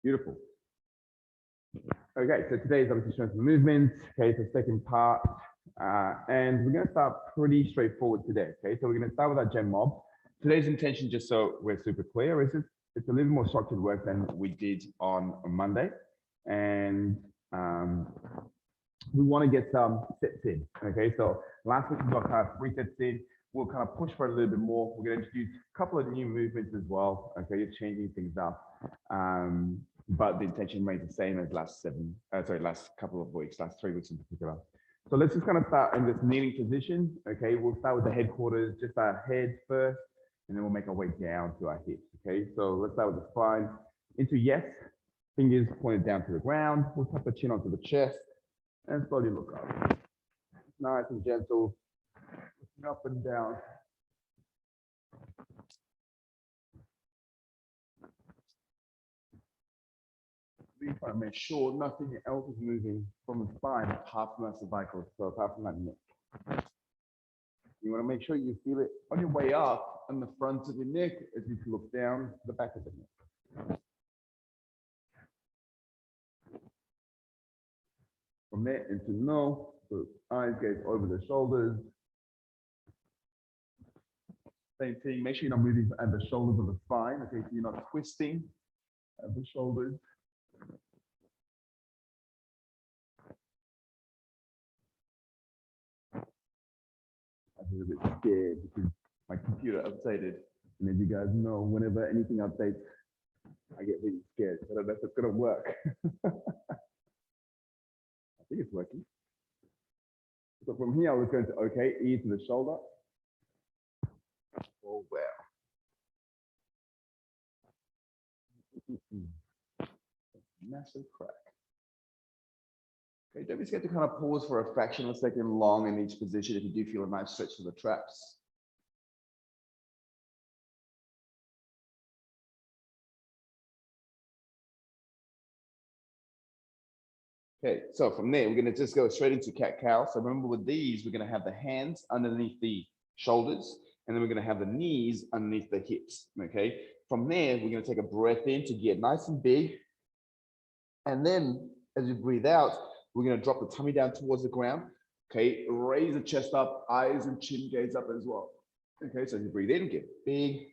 Beautiful. Okay, so today is obviously strength and movement. Okay, so second part. And we're going to start pretty straightforward today. Okay, so we're going to start with our gen mob. Today's intention, just so we're super clear, is it's a little more structured work than we did on Monday. And we want to get some sets in. Okay, so last week we got kind of 3 sets in. We'll kind of push for a little bit more. We're going to introduce a couple of new movements as well. Okay, you're changing things up. But the intention remains the same as last couple of weeks, last 3 weeks in particular. So let's just kind of start in this kneeling position. Okay, we'll start with the headquarters, just our head first, and then we'll make our way down to our hips. Okay, so let's start with the spine. Into yes, fingers pointed down to the ground. We'll tap the chin onto the chest and slowly look up. Nice and gentle, up and down. We try to make sure nothing else is moving from the spine apart from that cervical, so apart from that neck. You want to make sure you feel it on your way up on the front of your neck as you look down the back of the neck. From there into no, so eyes gaze over the shoulders. Same thing, make sure you're not moving at the shoulders of the spine, okay, so you're not twisting at the shoulders. I'm a little bit scared because my computer updated, and as you guys know, whenever anything updates, I get really scared. I don't know if it's going to work. I think it's working. So from here, I was going to, okay, ear to the shoulder. Oh, wow. Massive crack. Okay, don't be scared to kind of pause for a fraction of a second long in each position if you do feel a nice stretch to the traps. Okay, so from there, we're going to just go straight into cat-cow. So remember with these, we're going to have the hands underneath the shoulders, and then we're going to have the knees underneath the hips, okay? From there, we're going to take a breath in to get nice and big. And then as you breathe out, we're going to drop the tummy down towards the ground, okay? Raise the chest up, eyes and chin gaze up as well. Okay, so as you breathe in, get big.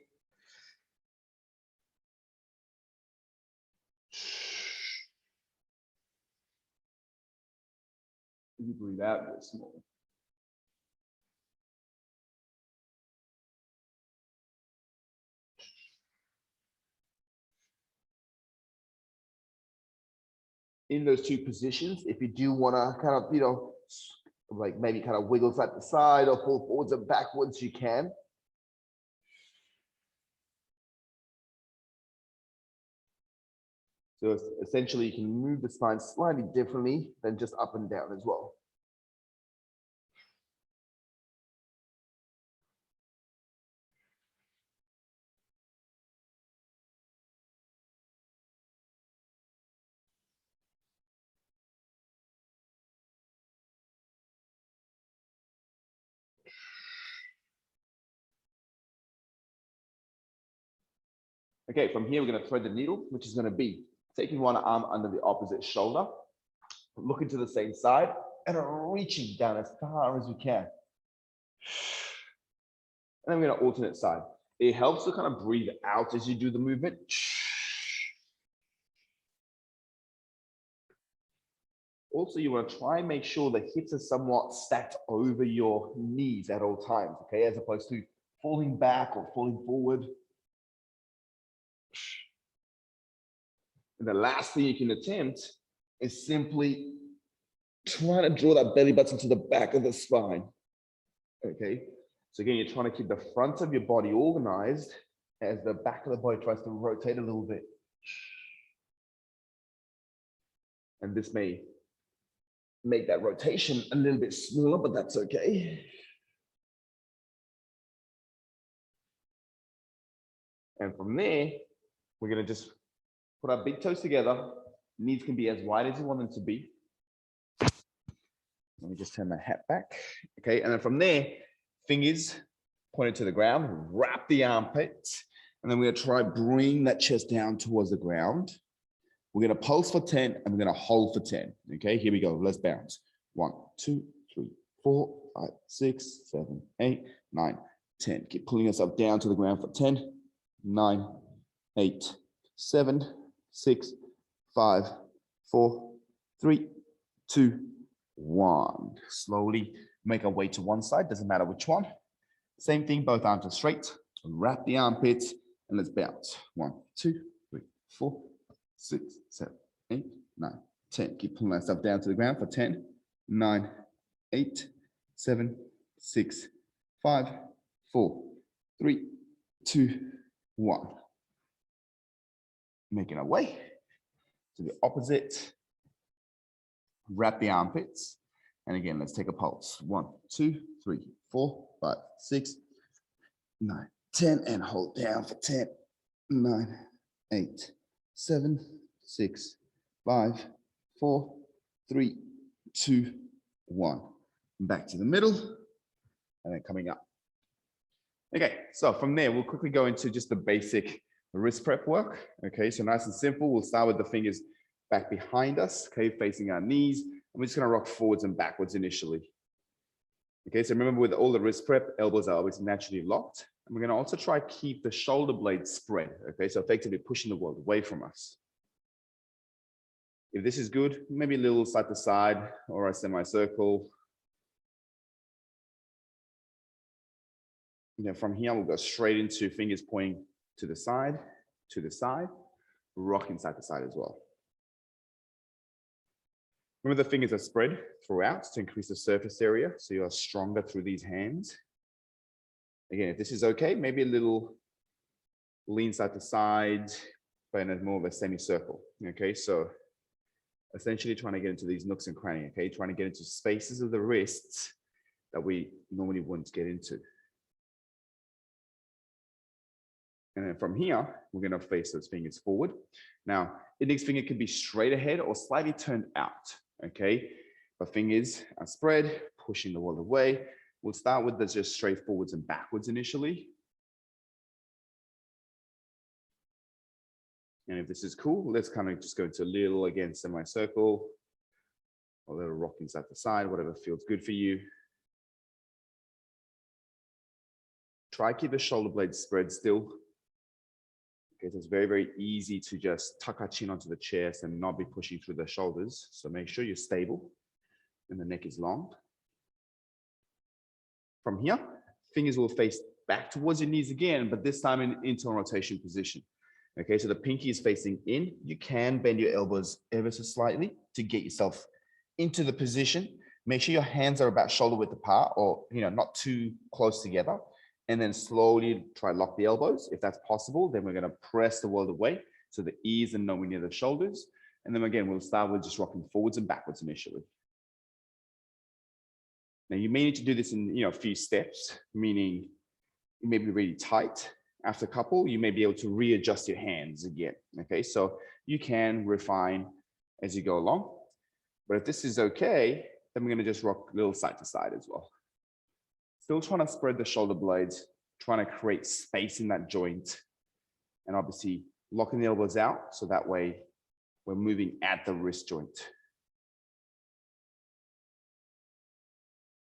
As you breathe out, get small. In those two positions, if you do want to kind of, you know, like maybe kind of wiggle side to side or pull forwards and backwards, you can. So essentially, you can move the spine slightly differently than just up and down as well. Okay, from here, we're going to thread the needle, which is going to be taking one arm under the opposite shoulder, looking to the same side, and reaching down as far as we can. And then we're going to alternate side. It helps to kind of breathe out as you do the movement. Also, you want to try and make sure the hips are somewhat stacked over your knees at all times, okay, as opposed to falling back or falling forward. And the last thing you can attempt is simply trying to draw that belly button to the back of the spine. Okay, so again, you're trying to keep the front of your body organized as the back of the body tries to rotate a little bit. And this may make that rotation a little bit smaller, but that's okay. And from there, we're going to just put our big toes together. Knees can be as wide as you want them to be. Let me just turn my hat back. Okay, and then from there, fingers pointed to the ground, wrap the armpits, and then we're going to try bring that chest down towards the ground. We're going to pulse for 10 and we're going to hold for 10. Okay, here we go. Let's bounce. 1, 2, 3, 4, 5, 6, 7, 8, 9, 10. Keep pulling yourself down to the ground for 10, 9, 8, 7, 6, 5, 4, 3, 2, 1. Slowly make our way to one side. Doesn't matter which one. Same thing, both arms are straight. Wrap the armpits and let's bounce. 1, 2, 3, 4, 6, 7, 8, 9, 10. Keep pulling myself down to the ground for 10, 9, 8, 7, 6, 5, 4, 3, 2, 1. Making our way to the opposite. Wrap the armpits. And again, let's take a pulse. 1, 2, 3, 4, 5, 6, 9, 10. And hold down for 10, 9, 8, 7, 6, 5, 4, 3, 2, 1. Back to the middle and then coming up. Okay, so from there, we'll quickly go into just the basic wrist prep work. Okay, so nice and simple. We'll start with the fingers back behind us, okay, facing our knees. And we're just gonna rock forwards and backwards initially. Okay, so remember with all the wrist prep, elbows are always naturally locked. And we're gonna also try to keep the shoulder blades spread. Okay, so effectively pushing the world away from us. If this is good, maybe a little side to side or a semicircle. From here, we'll go straight into fingers pointing to the side, rocking side to side as well. Remember the fingers are spread throughout to increase the surface area, so you are stronger through these hands. Again, if this is okay, maybe a little lean side to side, but in more of a semicircle. Okay, so essentially trying to get into these nooks and crannies. Okay, trying to get into spaces of the wrists that we normally wouldn't get into. And then from here, we're going to face those fingers forward. Now, index finger can be straight ahead or slightly turned out. Okay, but fingers are spread, pushing the world away. We'll start with the just straight forwards and backwards initially. And if this is cool, let's kind of just go to a little, again, semicircle, a little rocking side to side, whatever feels good for you. Try to keep the shoulder blades spread still. Okay, so it's very, very easy to just tuck our chin onto the chest and not be pushing through the shoulders. So make sure you're stable and the neck is long. From here, fingers will face back towards your knees again, but this time in internal rotation position. Okay, so the pinky is facing in. You can bend your elbows ever so slightly to get yourself into the position. Make sure your hands are about shoulder width apart or, not too close together. And then slowly try to lock the elbows. If that's possible, then we're going to press the world away so the ears are nowhere near the shoulders. And then again, we'll start with just rocking forwards and backwards initially. Now you may need to do this in a few steps, meaning you may be really tight. After a couple, you may be able to readjust your hands again. Okay, so you can refine as you go along. But if this is okay, then we're going to just rock a little side to side as well. Still trying to spread the shoulder blades, trying to create space in that joint, and obviously locking the elbows out so that way we're moving at the wrist joint.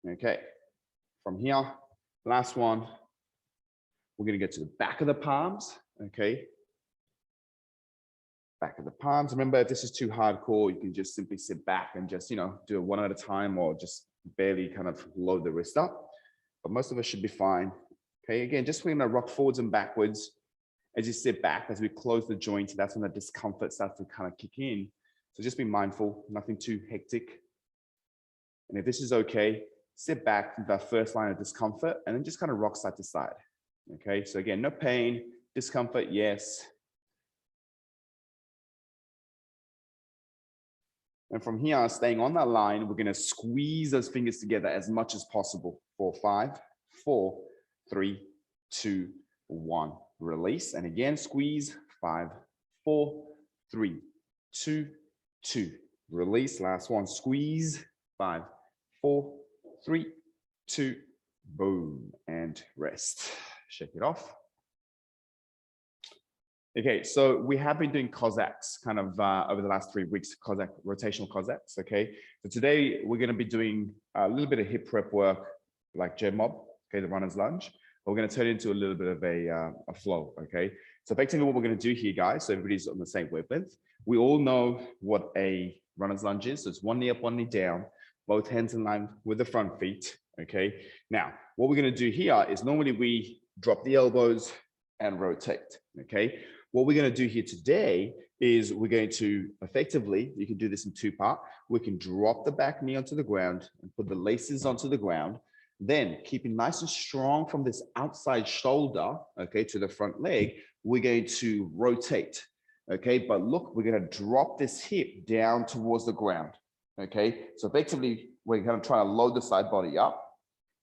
Okay, from here, last one, we're going to get to the back of the palms. Okay, back of the palms. Remember, if this is too hardcore, you can just simply sit back and just, do it one at a time or just barely kind of load the wrist up. But most of us should be fine. Okay, again, just we're gonna rock forwards and backwards as you sit back, as we close the joint. That's when the discomfort starts to kind of kick in. So just be mindful, nothing too hectic. And if this is okay, sit back with that first line of discomfort and then just kind of rock side to side. Okay, so again, no pain, discomfort, yes. And from here, staying on that line, we're going to squeeze those fingers together as much as possible for 5, 4, 3, 2, 1. Release. And again, squeeze. 5, 4, 3, 2, 2. Release. Last one. Squeeze. 5, 4, 3, 2. Boom. And rest. Shake it off. Okay, so we have been doing Cossacks kind of over the last 3 weeks, Cossack, rotational Cossacks, okay? So today we're gonna be doing a little bit of hip prep work like J mob, okay, the runner's lunge. But we're gonna turn it into a little bit of a flow, okay? So effectively what we're gonna do here, guys, so everybody's on the same wavelength. We all know what a runner's lunge is. So it's one knee up, one knee down, both hands in line with the front feet, okay? Now, what we're gonna do here is normally we drop the elbows and rotate, okay? What we're going to do here today is we're going to effectively, you can do this in 2 parts. We can drop the back knee onto the ground and put the laces onto the ground. Then keeping nice and strong from this outside shoulder, okay, to the front leg, we're going to rotate, okay? But look, we're going to drop this hip down towards the ground, okay? So effectively, we're going to try to load the side body up.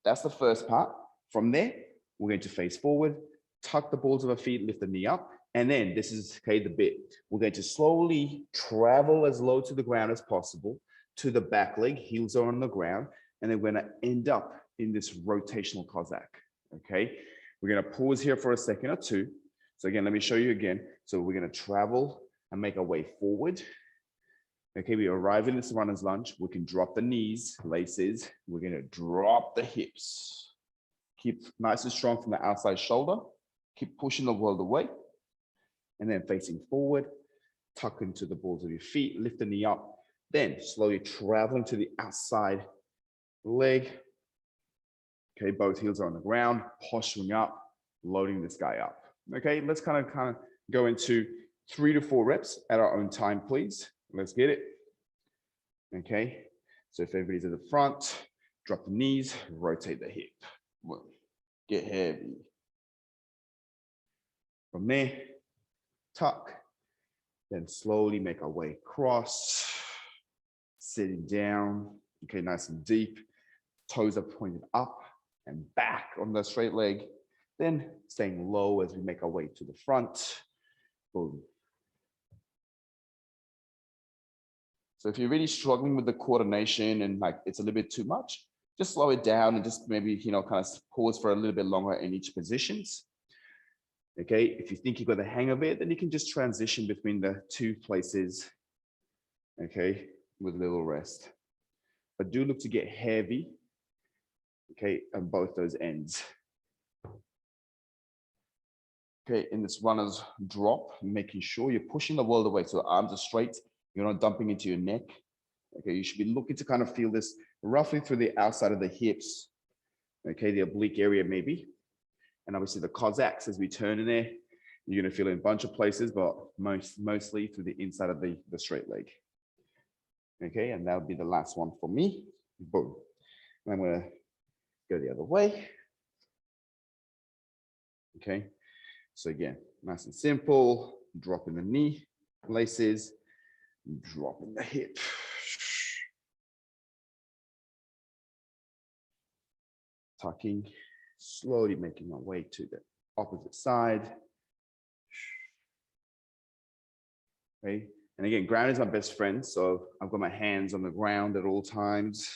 That's the first part. From there, we're going to face forward, tuck the balls of our feet, lift the knee up. And then this is, okay, the bit. We're going to slowly travel as low to the ground as possible to the back leg, heels are on the ground, and then we're going to end up in this rotational Cossack, okay? We're going to pause here for a second or two. So again, let me show you again. So we're going to travel and make our way forward. Okay, we arrive in this runner's lunge. We can drop the knees, laces. We're going to drop the hips. Keep nice and strong from the outside shoulder. Keep pushing the world away. And then facing forward, tuck into the balls of your feet, lift the knee up, then slowly traveling to the outside leg. Okay, both heels are on the ground, posturing up, loading this guy up. Okay, let's kind of go into 3 to 4 reps at our own time, please. Let's get it. Okay, so if everybody's at the front, drop the knees, rotate the hip. Get heavy. From there, tuck, then slowly make our way across, sitting down, okay, nice and deep, toes are pointed up and back on the straight leg, then staying low as we make our way to the front, boom. So if you're really struggling with the coordination and like it's a little bit too much, just slow it down and just maybe, you know, kind of pause for a little bit longer in each positions. Okay, if you think you've got the hang of it, then you can just transition between the 2 places, okay, with a little rest. But do look to get heavy, okay, on both those ends. Okay, in this runner's drop, making sure you're pushing the world away so the arms are straight, you're not dumping into your neck. Okay, you should be looking to kind of feel this roughly through the outside of the hips, okay, the oblique area maybe. And obviously the Cossacks, as we turn in there, you're going to feel it in a bunch of places, but mostly through the inside of the straight leg. Okay, and that would be the last one for me. Boom. And I'm going to go the other way. Okay, so again, nice and simple, dropping the knee, laces, dropping the hip. Tucking. Slowly making my way to the opposite side. Okay, and again, ground is my best friend, so I've got my hands on the ground at all times.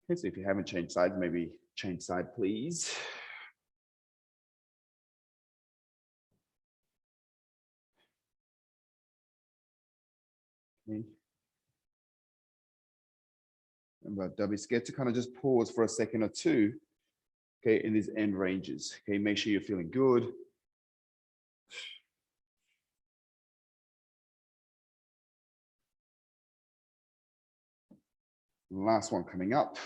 Okay, so if you haven't changed sides, maybe change side, please. Okay. Remember, don't be scared to kind of just pause for a second or two, okay, in these end ranges. Okay, make sure you're feeling good. Last one coming up.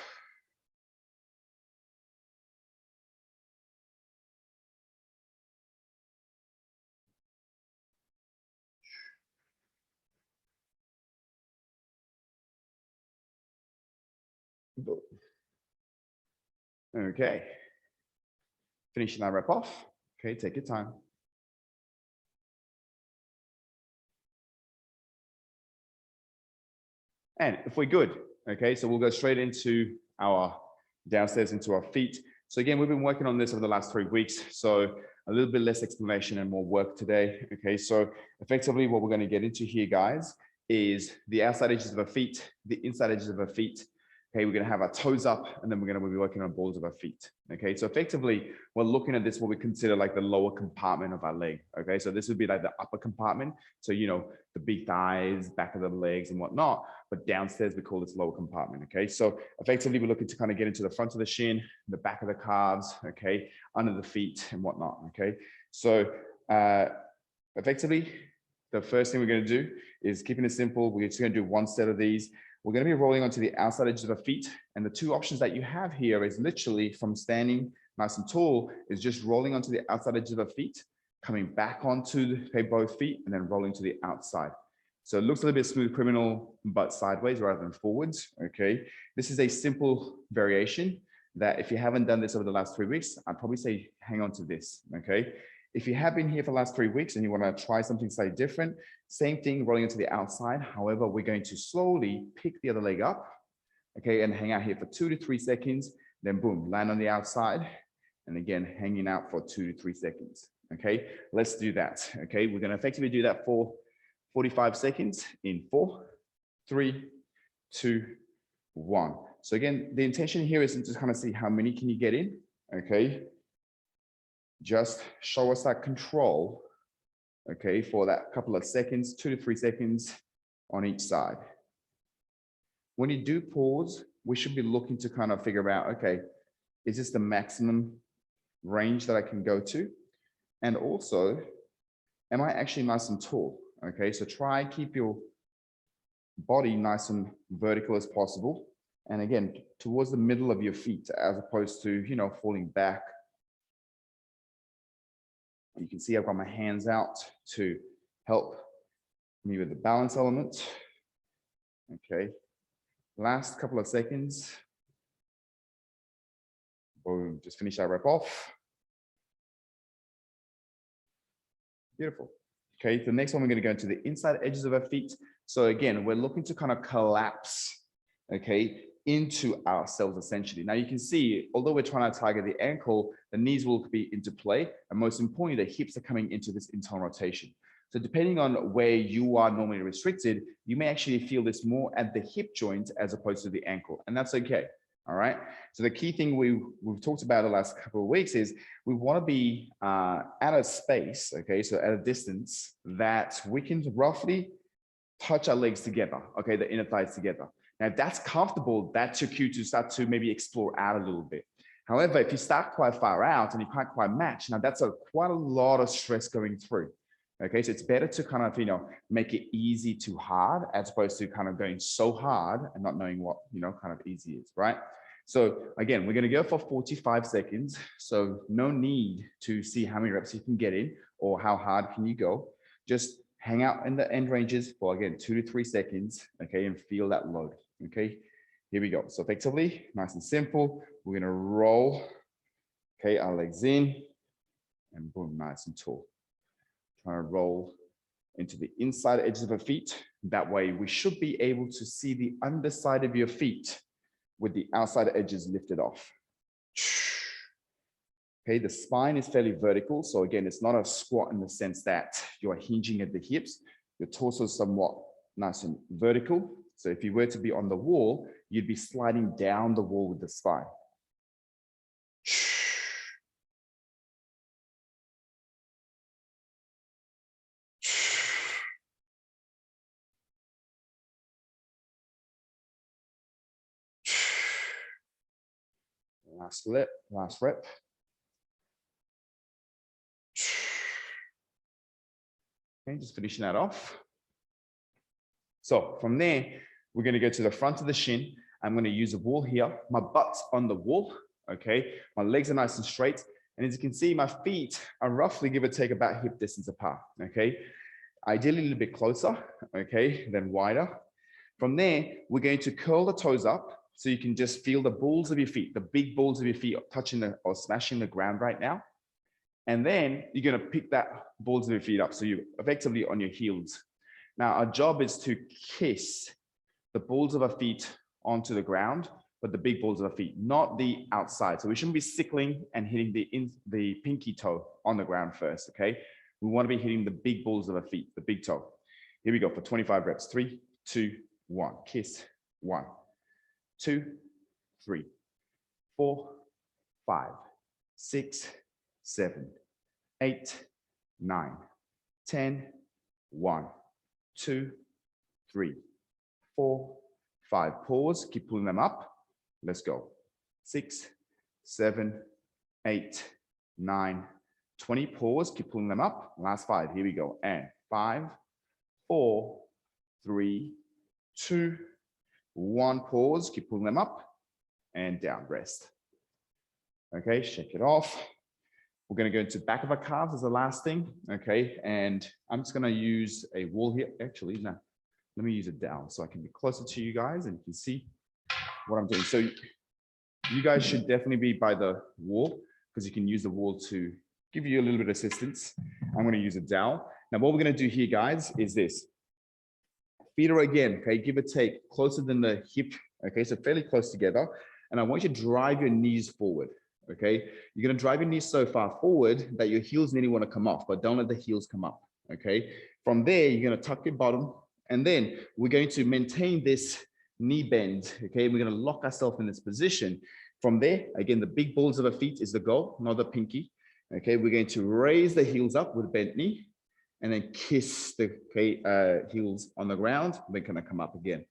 Okay. Finishing that rep off. Okay, take your time. And if we're good, okay, so we'll go straight into our downstairs into our feet. So again, we've been working on this over the last 3 weeks. So a little bit less explanation and more work today. Okay, so effectively what we're going to get into here, guys, is the outside edges of our feet, the inside edges of our feet. Okay, we're going to have our toes up, and then we're going to be working on balls of our feet. Okay, so effectively, we're looking at this what we consider like the lower compartment of our leg. Okay, so this would be like the upper compartment. So, you know, the big thighs, back of the legs and whatnot, but downstairs we call this lower compartment. Okay, so effectively, we're looking to kind of get into the front of the shin, the back of the calves, okay, under the feet and whatnot. Okay, so effectively, the first thing we're going to do is keeping it simple. We're just going to do one set of these. We're going to be rolling onto the outside edges of our feet. And the two options that you have here is literally from standing nice and tall is just rolling onto the outside edges of our feet, coming back onto both feet, and then rolling to the outside. So it looks a little bit smooth criminal, but sideways rather than forwards. Okay. This is a simple variation that if you haven't done this over the last 3 weeks, I'd probably say hang on to this. Okay. If you have been here for the last 3 weeks and you want to try something slightly different, same thing, rolling into the outside. However, we're going to slowly pick the other leg up, okay, and hang out here for 2 to 3 seconds. Then boom, land on the outside. And again, hanging out for 2 to 3 seconds. Okay, let's do that. Okay, we're going to effectively do that for 45 seconds in 4, 3, 2, 1. So again, the intention here is to kind of see how many can you get in. Okay. Just show us that control, okay, for that couple of seconds, 2 to 3 seconds on each side. When you do pause, we should be looking to kind of figure out, okay, is this the maximum range that I can go to? And also, am I actually nice and tall? Okay, so try keep your body nice and vertical as possible. And again, towards the middle of your feet, as opposed to, you know, falling back. You can see I've got my hands out to help me with the balance element. Okay, last couple of seconds. Boom, just finish that rep off. Beautiful. Okay, the next one we're going to go into the inside edges of our feet. So again, we're looking to kind of collapse, okay, into ourselves essentially. Now you can see, although we're trying to target the ankle, the knees will be into play, and most importantly, the hips are coming into this internal rotation. So depending on where you are normally restricted, you may actually feel this more at the hip joint as opposed to the ankle, and that's okay. All right. So the key thing we've talked about the last couple of weeks is we want to be at a space, okay, so at a distance that we can roughly touch our legs together, okay, the inner thighs together. Now, if that's comfortable, that's your cue to start to maybe explore out a little bit. However, if you start quite far out and you can't quite match, now that's quite a lot of stress going through. Okay, so it's better to kind of, you know, make it easy to hard as opposed to kind of going so hard and not knowing what, you know, kind of easy is, right? So again, we're going to go for 45 seconds. So no need to see how many reps you can get in or how hard can you go. Just hang out in the end ranges for, again, 2 to 3 seconds, okay, and feel that load, okay? Here we go. So effectively, nice and simple, we're going to roll, okay, our legs in, and boom, nice and tall. Trying to roll into the inside edges of our feet. That way, we should be able to see the underside of your feet with the outside edges lifted off. Okay, the spine is fairly vertical. So again, it's not a squat in the sense that you're hinging at the hips. Your torso is somewhat nice and vertical. So if you were to be on the wall, you'd be sliding down the wall with the spine. Last rep. Okay, just finishing that off. So from there, we're going to go to the front of the shin. I'm going to use a wall here. My butt's on the wall. Okay, my legs are nice and straight. And as you can see, my feet are roughly, give or take, about hip distance apart. Okay, ideally a little bit closer, okay, then wider. From there, we're going to curl the toes up. So you can just feel the balls of your feet, the big balls of your feet touching or smashing the ground right now. And then you're going to pick that balls of your feet up. So you're effectively on your heels. Now our job is to kiss the balls of our feet onto the ground but the big balls of the feet, not the outside. So we shouldn't be sickling and hitting the pinky toe on the ground first, okay? We want to be hitting the big balls of the feet, the big toe. Here we go for 25 reps. 3, 2, 1. Kiss. 1, 2, 3, 4, 5, 6, 7, 8, 9, 10. 1, 2, 3, 4, 5. Pause. Keep pulling them up. Let's go. 6, 7, 8, 9, 20. Pause. Keep pulling them up. Last 5. Here we go. And 5, 4, 3, 2, 1. Pause. Keep pulling them up and down. Rest. Okay, shake it off. We're going to go into back of our calves as the last thing. Okay, and I'm just going to use a wall here. Actually, no, let me use a dowel so I can be closer to you guys and you can see what I'm doing. So you guys should definitely be by the wall because you can use the wall to give you a little bit of assistance. I'm going to use a dowel. Now, what we're going to do here, guys, is this. Feet are again, okay, give or take, closer than the hip, okay, so fairly close together. And I want you to drive your knees forward. Okay, you're going to drive your knees so far forward that your heels nearly want to come off, but don't let the heels come up. Okay, from there, you're going to tuck your bottom, and then we're going to maintain this knee bend. Okay, we're going to lock ourselves in this position. From there, again, the big balls of the feet is the goal, not the pinky. Okay, we're going to raise the heels up with bent knee, and then kiss the heels on the ground. They're going to come up again.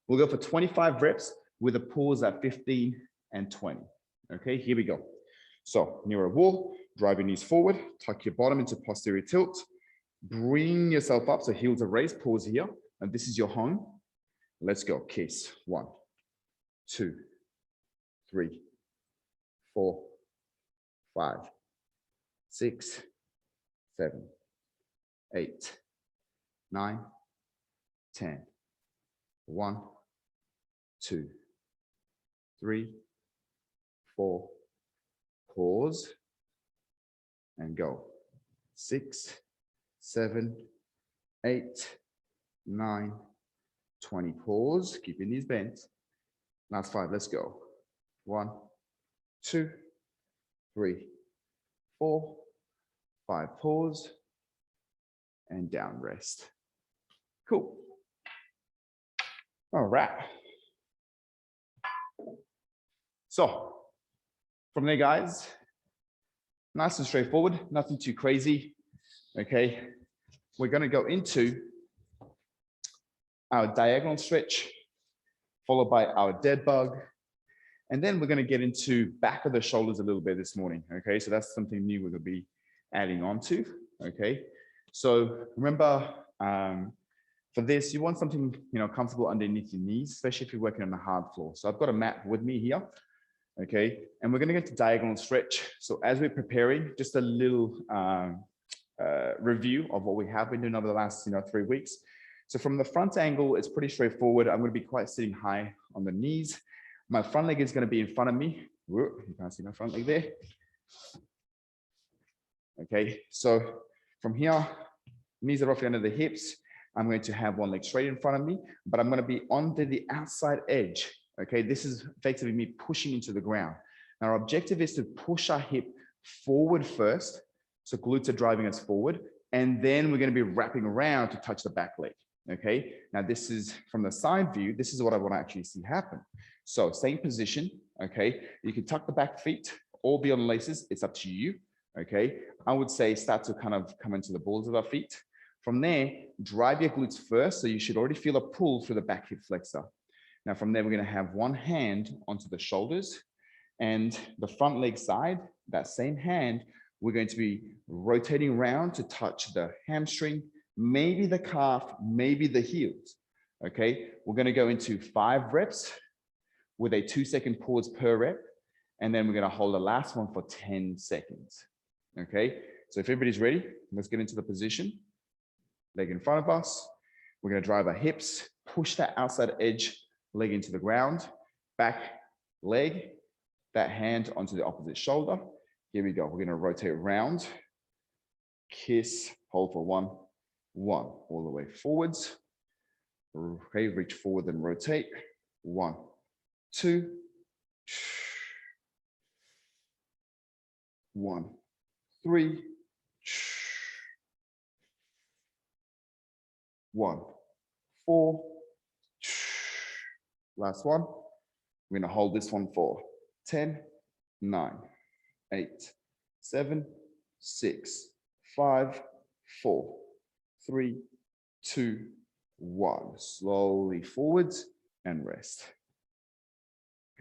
We'll go for 25 reps with a pause at 15 and 20. Okay, here we go. So near a wall, drive your knees forward, tuck your bottom into posterior tilt, bring yourself up. So heels are raised, pause here. And this is your home. Let's go. Kiss. 1, 2, 3, 4, 5, 6, 7, 8, 9, 10. 1, 2, 3, 4, pause, and go. 6, 7, 8, 9, 20. Pause, keep your knees bent. Last 5, let's go. 1, 2, 3, 4, 5. Pause, and down, rest. Cool. All right. So, from there, guys, nice and straightforward, nothing too crazy, okay? We're gonna go into our diagonal stretch, followed by our dead bug, and then we're gonna get into back of the shoulders a little bit this morning, okay? So that's something new we're gonna be adding on to, okay? So remember, for this, you want something, comfortable underneath your knees, especially if you're working on a hard floor. So I've got a mat with me here. Okay, and we're going to get to diagonal stretch. So as we're preparing, just a little review of what we have been doing over the last 3 weeks. So from the front angle, it's pretty straightforward. I'm going to be quite sitting high on the knees. My front leg is going to be in front of me. Whoa, you can't see my front leg there. Okay, so from here, knees are roughly under the hips. I'm going to have one leg straight in front of me, but I'm going to be onto the outside edge. Okay, this is effectively me pushing into the ground. Now, our objective is to push our hip forward first. So glutes are driving us forward. And then we're going to be wrapping around to touch the back leg. Okay, now this is from the side view. This is what I want to actually see happen. So same position. Okay, you can tuck the back feet or be on laces. It's up to you. Okay, I would say start to kind of come into the balls of our feet. From there, drive your glutes first. So you should already feel a pull through the back hip flexor. Now from there, we're going to have one hand onto the shoulders and the front leg side, that same hand, we're going to be rotating around to touch the hamstring, maybe the calf, maybe the heels. Okay, we're going to go into 5 reps with a 2-second pause per rep. And then we're going to hold the last one for 10 seconds. Okay, so if everybody's ready, let's get into the position. Leg in front of us. We're going to drive our hips, push that outside edge leg into the ground, back leg, that hand onto the opposite shoulder. Here we go. We're going to rotate around, kiss, hold for 1, all the way forwards. Okay, reach forward and rotate. 1, 2, 1, 3, 1, 4. Last one. We're going to hold this one for 10, 9, 8, 7, 6, 5, 4, 3, 2, 1. Slowly forwards and rest.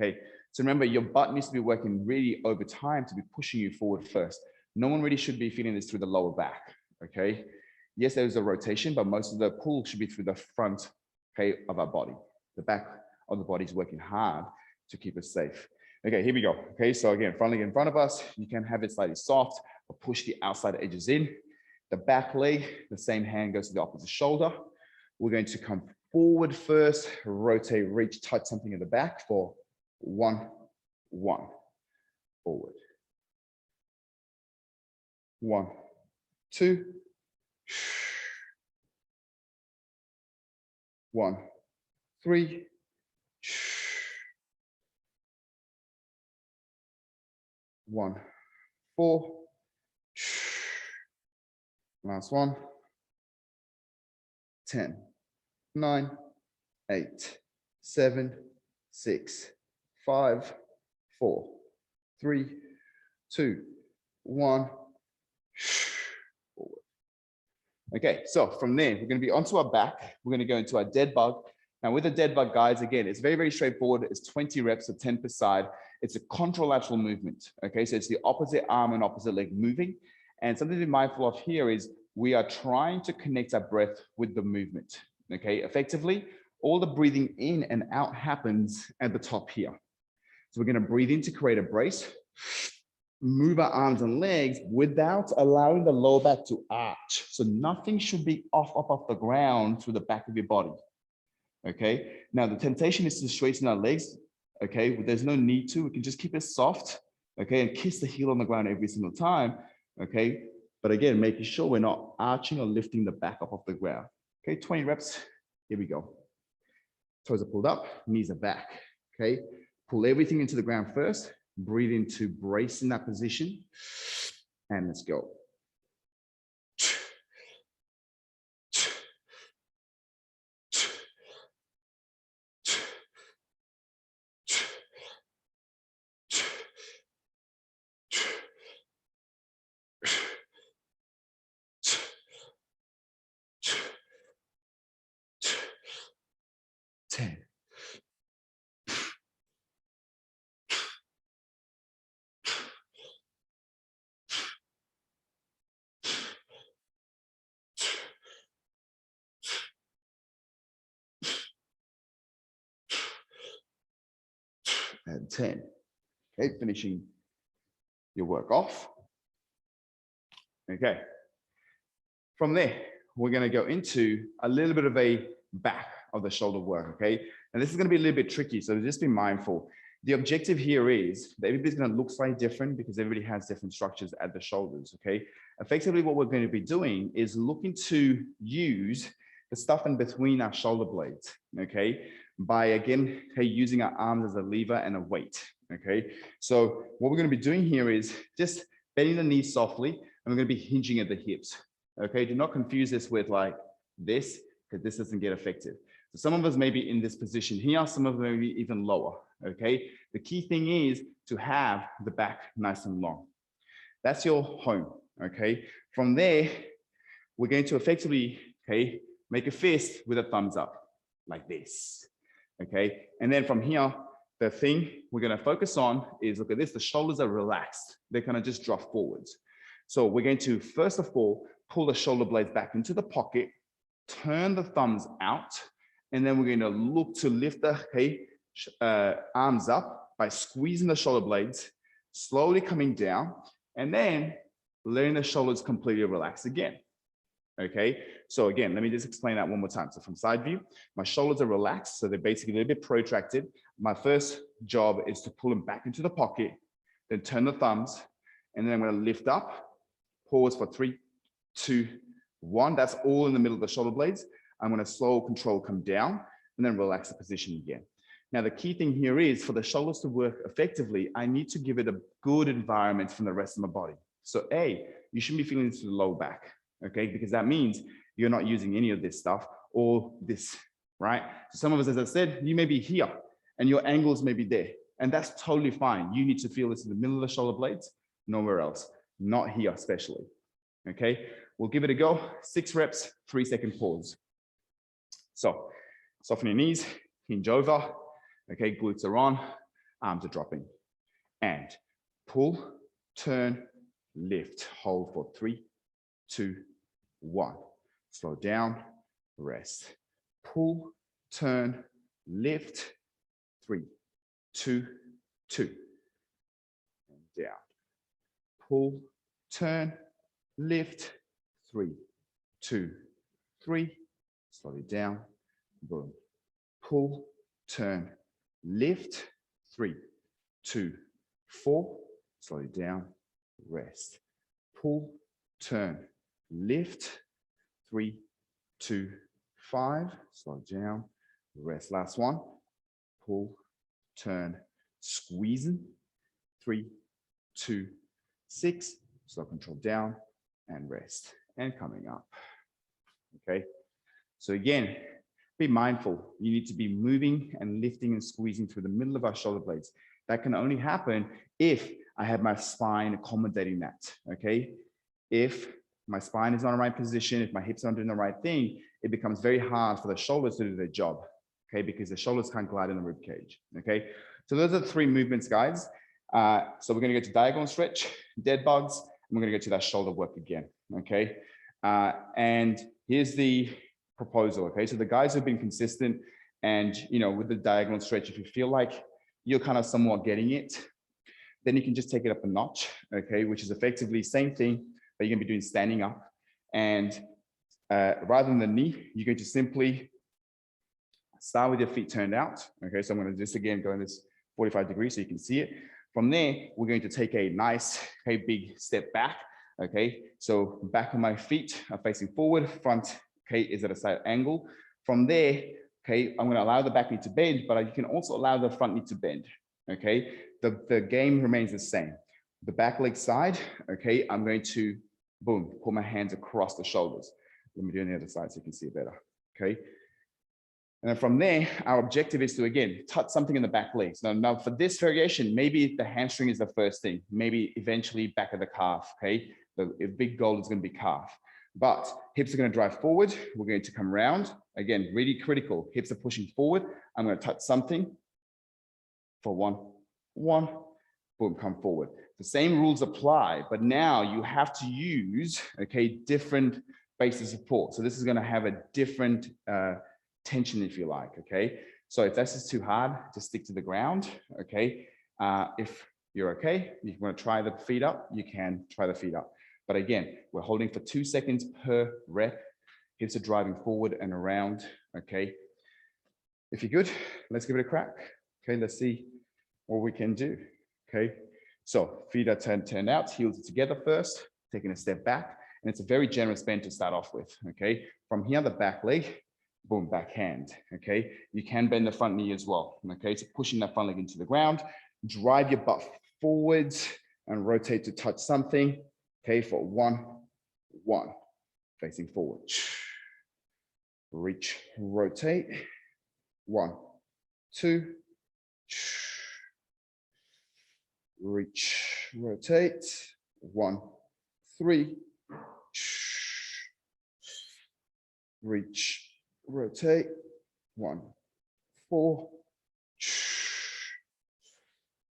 Okay, so remember your butt needs to be working really over time to be pushing you forward first. No one really should be feeling this through the lower back. Okay, yes, there's a rotation, but most of the pull should be through the front, okay, of our body. The back of the body is working hard to keep us safe. Okay, here we go. Okay, so again, front leg in front of us. You can have it slightly soft or push the outside edges in. The back leg, the same hand goes to the opposite shoulder. We're going to come forward first, rotate, reach, touch something in the back for 1, 1, forward. 1, 2, 1, 3, 1, 4. Last one. 10, 9, 8, 7, 6, 5, 4, 3, 2, 1. Forward. Okay, so from there, we're going to be onto our back. We're going to go into our dead bug. Now with the dead bug, guys, again, it's very, very straightforward. It's 20 reps of 10 per side. It's a contralateral movement. Okay, so it's the opposite arm and opposite leg moving. And something to be mindful of here is we are trying to connect our breath with the movement. Okay, effectively, all the breathing in and out happens at the top here. So we're going to breathe in to create a brace, move our arms and legs without allowing the lower back to arch. So nothing should be off the ground through the back of your body. Okay, now the temptation is to straighten our legs. Okay, but there's no need to. We can just keep it soft. Okay, and kiss the heel on the ground every single time. Okay, but again, making sure we're not arching or lifting the back up off the ground. Okay, 20 reps. Here we go. Toes are pulled up, knees are back. Okay, pull everything into the ground first. Breathe into brace in that position. And let's go. And 10. Okay, finishing your work off. Okay. From there, we're going to go into a little bit of a back of the shoulder work. Okay. And this is going to be a little bit tricky. So just be mindful. The objective here is that everybody's going to look slightly different because everybody has different structures at the shoulders. Okay. Effectively, what we're going to be doing is looking to use the stuff in between our shoulder blades. Okay. By again, okay, using our arms as a lever and a weight. Okay. So what we're going to be doing here is just bending the knees softly, and we're going to be hinging at the hips. Okay. Do not confuse this with like this, because this doesn't get effective. So some of us may be in this position here, some of them may be even lower. Okay. The key thing is to have the back nice and long. That's your home. Okay. From there, we're going to effectively, okay, make a fist with a thumbs up like this. Okay. And then from here, the thing we're going to focus on is, look at this, the shoulders are relaxed. They kind of just drop forwards. So we're going to, first of all, pull the shoulder blades back into the pocket, turn the thumbs out, and then we're going to look to lift the arms up by squeezing the shoulder blades, slowly coming down, and then letting the shoulders completely relax again. Okay, so again, let me just explain that one more time. So from side view, my shoulders are relaxed, so they're basically a little bit protracted. My first job is to pull them back into the pocket, then turn the thumbs, and then I'm going to lift up, pause for 3, 2, 1. That's all in the middle of the shoulder blades. I'm going to slow control come down, and then relax the position again. Now, the key thing here is for the shoulders to work effectively, I need to give it a good environment from the rest of my body. So A, you shouldn't be feeling this to the low back, okay? Because that means you're not using any of this stuff or this, right? So some of us, as I said, you may be here and your angles may be there, and that's totally fine. You need to feel this in the middle of the shoulder blades, nowhere else, not here especially, okay? We'll give it a go, 6 reps, 3-second pause. So soften your knees, hinge over, okay, glutes are on, arms are dropping. And pull, turn, lift, hold for 3, 2, 1. Slow down, rest. Pull, turn, lift, 3, 2, 2. And down. Pull, turn, lift, 3, 2, 3. Slowly down, boom. Pull, turn, lift, 3, 2, 4. Slowly down, rest. Pull, turn, lift, 3, 2, 5. Slow down, rest. Last one. Pull, turn, squeezing, 3, 2, 6. Slow control down and rest. And coming up. Okay. So again, be mindful. You need to be moving and lifting and squeezing through the middle of our shoulder blades. That can only happen if I have my spine accommodating that, okay? If my spine is not in the right position, if my hips aren't doing the right thing, it becomes very hard for the shoulders to do their job, okay? Because the shoulders can't glide in the rib cage, okay? So those are the 3 movements, guys. So we're gonna go to diagonal stretch, dead bugs, and we're gonna go to that shoulder work again, okay? And here's the proposal, okay? So the guys who've been consistent and, you know, with the diagonal stretch, if you feel like you're kind of somewhat getting it, then you can just take it up a notch, okay? Which is effectively same thing that you're gonna be doing standing up. And rather than the knee, you're going to simply start with your feet turned out, okay? So I'm gonna just again go in this 45 degrees so you can see it. From there, we're going to take a nice, okay, big step back, okay? So back of my feet are facing forward, front, okay, is at a side angle. From there, okay, I'm gonna allow the back knee to bend, but you can also allow the front knee to bend, okay? The game remains the same. The back leg side, okay, I'm going to, boom, pull my hands across the shoulders. Let me do it on the other side so you can see it better, okay? And then from there, our objective is to, again, touch something in the back legs. Now for this variation, maybe the hamstring is the first thing, maybe eventually back of the calf, okay? The big goal is gonna be calf. But hips are going to drive forward. We're going to come around. Again, really critical. Hips are pushing forward. I'm going to touch something for 1, 1, boom, come forward. The same rules apply, but now you have to use, okay, different bases of support. So this is going to have a different tension, if you like, okay? So if this is too hard, just stick to the ground, okay? If you're okay, you want to try the feet up, you can try the feet up. But again, we're holding for 2 seconds per rep. Hips are driving forward and around, okay? If you're good, let's give it a crack. Okay, let's see what we can do, okay? So feet are turned out, heels are together first, taking a step back, and it's a very generous bend to start off with, okay? From here, the back leg, boom, back hand, okay? You can bend the front knee as well, okay? So pushing that front leg into the ground, drive your butt forwards and rotate to touch something. Okay, for 1, 1, facing forward. Reach, rotate. 1, 2. Reach, rotate. 1, 3. Reach, rotate. 1, 4.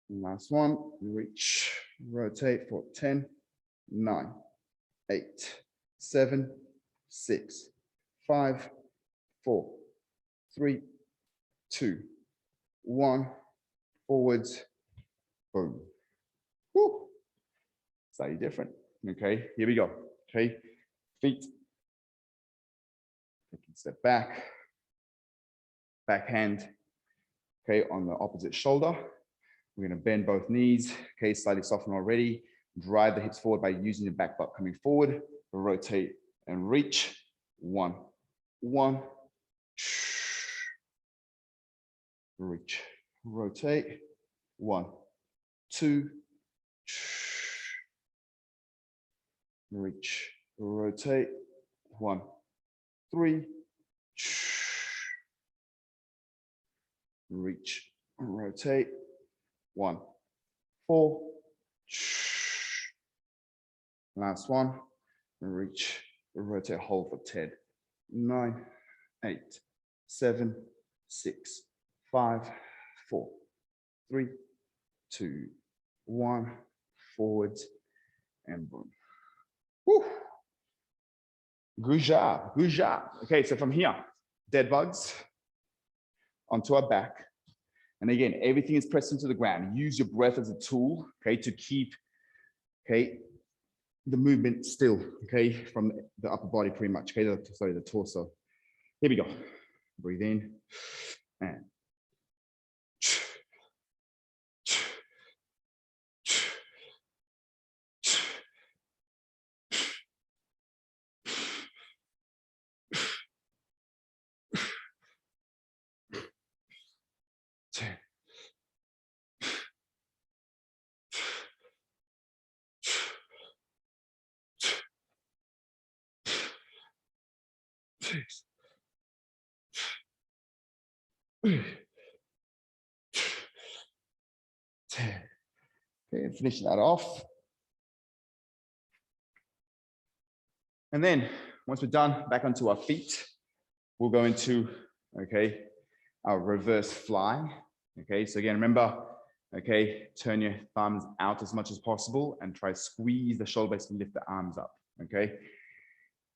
Last one. Reach, rotate for 10. 9, 8, 7, 6, 5, 4, 3, 2, 1. Forwards. Boom. Woo. Slightly different. Okay, here we go. Okay, feet. Taking a step back. Backhand. Okay, on the opposite shoulder. We're going to bend both knees. Okay, slightly soften already. Drive the hips forward by using the back butt coming forward. Rotate and reach. 1, 1. reach, rotate, 1, 2, reach, rotate, 1, 3, reach, rotate, 1, 4, last one, reach, rotate, hold for 10, 9, 8, 7, 6, 5, 4, 3, 2, 1, forwards, and boom. Whew. Good job, good job. Okay, so from here, dead bugs onto our back. And again, everything is pressed into the ground. Use your breath as a tool, okay, to keep, okay, the movement still, okay, from the upper body pretty much, okay, the torso. Here we go. Breathe in and okay, finish that off. And then once we're done, back onto our feet, we'll go into, okay, our reverse fly. Okay, so again, remember, okay, turn your thumbs out as much as possible and try to squeeze the shoulder blades to lift the arms up. Okay,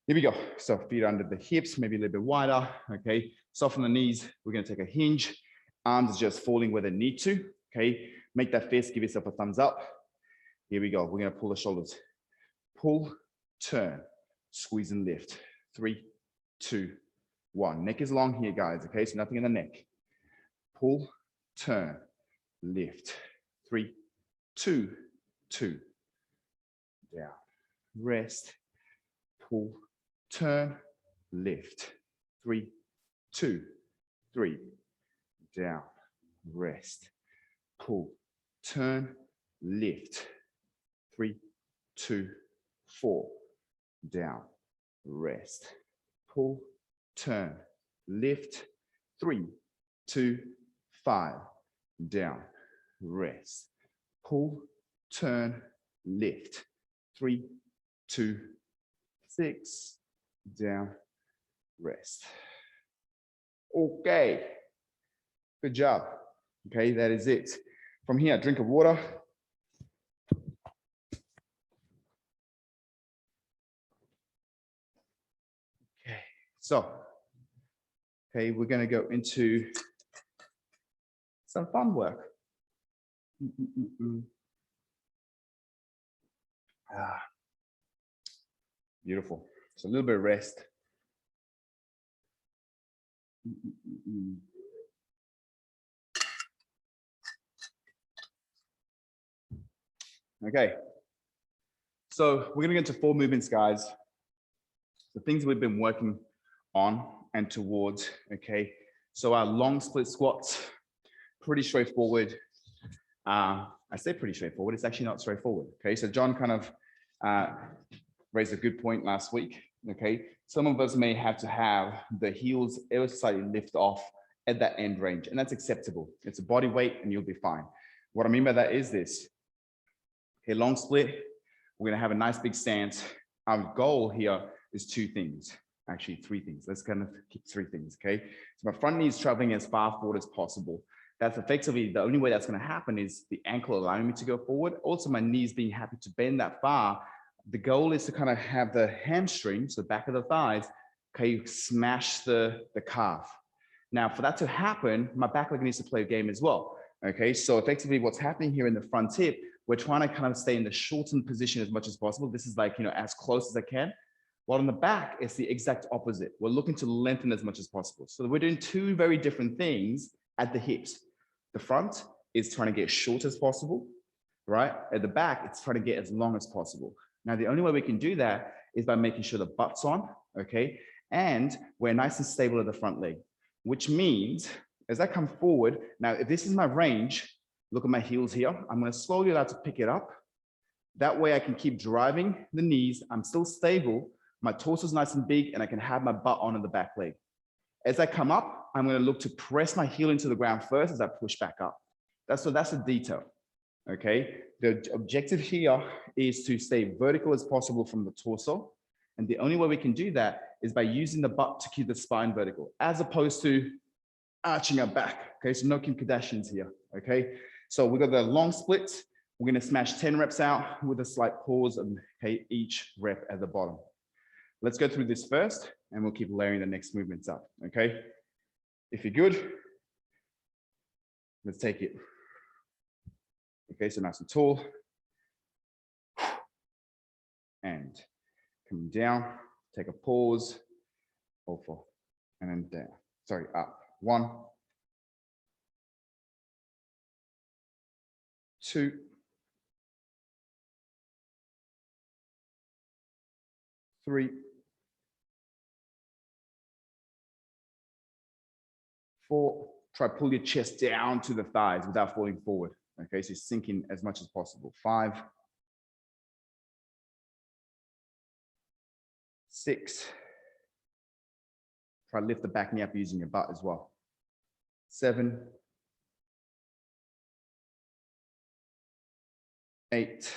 here we go. So feet under the hips, maybe a little bit wider. Okay, soften the knees. We're going to take a hinge. Arms just falling where they need to. Okay, make that fist, give yourself a thumbs up. Here we go. We're going to pull the shoulders. Pull, turn, squeeze and lift. 3, 2, 1. Neck is long here, guys. Okay, so nothing in the neck. Pull, turn, lift. 3, 2, 2. Down. Rest. Pull, turn, lift. 3, 2, 3. Down. Rest. Pull, turn, lift. 3, 2, 4. Down. Rest. Pull, turn, lift. 3, 2, 5. Down. Rest. Pull, turn, lift. 3, 2, 6. Down. Rest. Okay. Good job. Okay, that is it. From here, drink of water. Okay, so, okay, we're going to go into some fun work. Beautiful. So a little bit of rest. Okay, so we're gonna get into 4 movements, guys. The things we've been working on and towards, okay? So our long split squats, pretty straightforward. I say pretty straightforward, it's actually not straightforward, okay? So John kind of raised a good point last week, okay? Some of us may have to have the heels ever slightly lift off at that end range, and that's acceptable. It's a body weight and you'll be fine. What I mean by that is this. Okay, long split, we're gonna have a nice big stance. Our goal here is 2 things, actually 3 things. Let's kind of keep 3 things, okay? So my front knee is traveling as far forward as possible. That's effectively, the only way that's gonna happen is the ankle allowing me to go forward. Also my knees being happy to bend that far. The goal is to kind of have the hamstrings, the back of the thighs, okay, smash the calf. Now for that to happen, my back leg needs to play a game as well. Okay, so effectively what's happening here in the front hip, we're trying to kind of stay in the shortened position as much as possible. This is like, you know, as close as I can. While on the back, it's the exact opposite. We're looking to lengthen as much as possible. So we're doing 2 very different things at the hips. The front is trying to get short as possible, right? At the back, it's trying to get as long as possible. Now, the only way we can do that is by making sure the butt's on, okay? And we're nice and stable at the front leg, which means as I come forward, now if this is my range, look at my heels here. I'm going to slowly allow to pick it up. That way I can keep driving the knees. I'm still stable. My torso is nice and big, and I can have my butt on in the back leg. As I come up, I'm going to look to press my heel into the ground first as I push back up. That's a detail. Okay. The objective here is to stay vertical as possible from the torso. And the only way we can do that is by using the butt to keep the spine vertical, as opposed to arching our back. Okay. So no Kim Kardashians here. Okay. So we've got the long splits. We're going to smash 10 reps out with a slight pause and okay, each rep at the bottom. Let's go through this first, and we'll keep layering the next movements up. Okay. If you're good, let's take it. Okay, so nice and tall. And coming down, take a pause, over, and then down. Sorry, up. 1, 2, 3, 4. Try to pull your chest down to the thighs without falling forward. Okay, so sink in as much as possible. 5, 6. Try to lift the back knee up using your butt as well. 7, 8,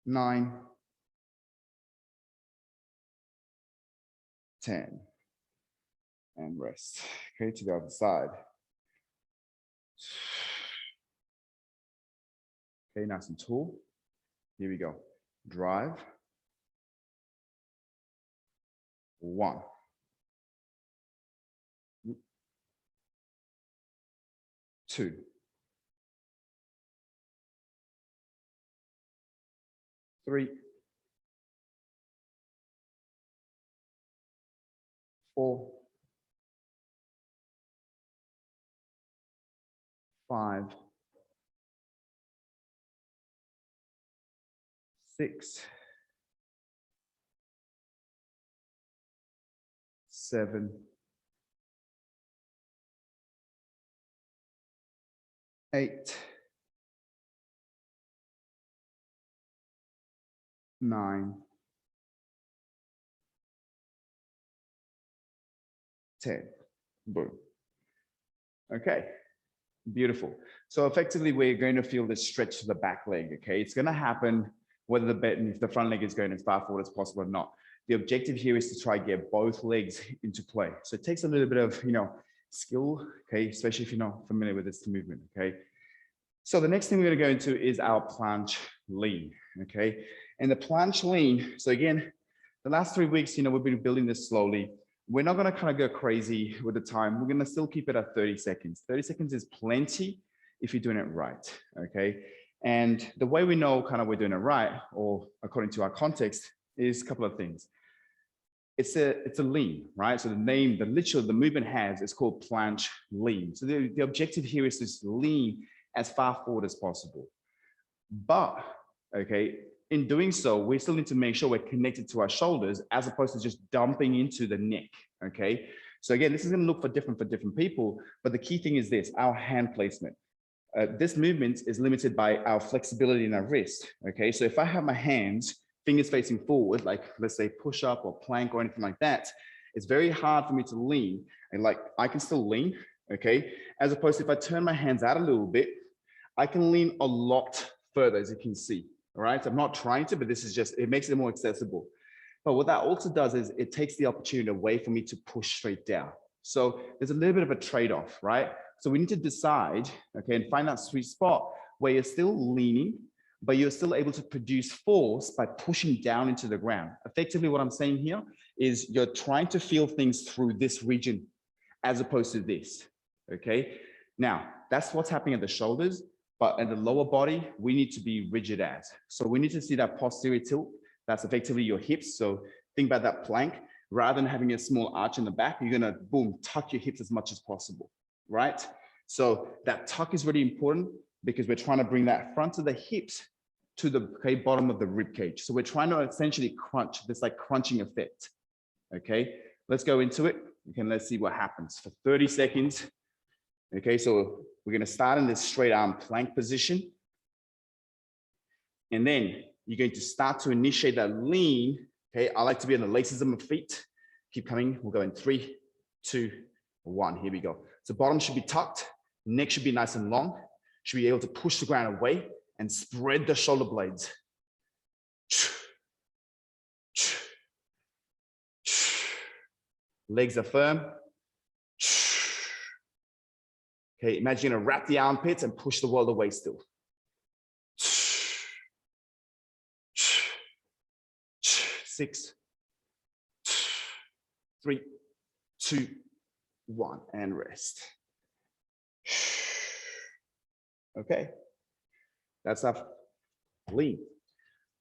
9, 10. And rest. Okay, to the other side. Okay, nice and tall. Here we go. Drive. 1. 2. 3. 4. 5, 6, 7, 8, 9, 10. Boom. Okay. Beautiful. So effectively, we're going to feel this stretch to the back leg. Okay, it's going to happen whether if the front leg is going as far forward as possible or not. The objective here is to try and get both legs into play. So it takes a little bit of skill. Okay, especially if you're not familiar with this movement. Okay. So the next thing we're going to go into is our Planche Lean. Okay, and the Planche Lean. So again, the last 3 weeks, we've been building this slowly. We're not going to kind of go crazy with the time. We're going to still keep it at 30 seconds. 30 seconds is plenty if you're doing it right, okay? And the way we know kind of we're doing it right, or according to our context, is a couple of things. It's a lean, right? So the movement is called Planche Lean. So the objective here is to lean as far forward as possible. But, okay, in doing so, we still need to make sure we're connected to our shoulders as opposed to just dumping into the neck, okay? So again, this is going to look different for different people, but the key thing is this, our hand placement. This movement is limited by our flexibility in our wrist, okay? So if I have my hands, fingers facing forward, like let's say push up or plank or anything like that, it's very hard for me to lean. And I can still lean, okay? As opposed to if I turn my hands out a little bit, I can lean a lot further, as you can see. All right, I'm not trying to, but it makes it more accessible. But what that also does is it takes the opportunity away for me to push straight down. So there's a little bit of a trade-off, right? So we need to decide, okay, and find that sweet spot where you're still leaning, but you're still able to produce force by pushing down into the ground. Effectively, what I'm saying here is you're trying to feel things through this region as opposed to this, okay? Now, that's what's happening at the shoulders. But in the lower body, we need to be rigid as. So we need to see that posterior tilt. That's effectively your hips. So think about that plank. Rather than having a small arch in the back, you're gonna, boom, tuck your hips as much as possible, right? So that tuck is really important because we're trying to bring that front of the hips to the bottom of the rib cage. So we're trying to essentially crunch, this crunching effect, okay? let's go into it. Okay, let's see what happens for 30 seconds. Okay, so we're going to start in this straight arm plank position. And then you're going to start to initiate that lean. Okay, I like to be on the laces of my feet. Keep coming. We'll go in 3, 2, 1. Here we go. So bottom should be tucked. Neck should be nice and long. Should be able to push the ground away and spread the shoulder blades. Legs are firm. Okay, imagine you're gonna wrap the armpits and push the world away still. 6, 3, 2, 1, and rest. Okay, that's our lean.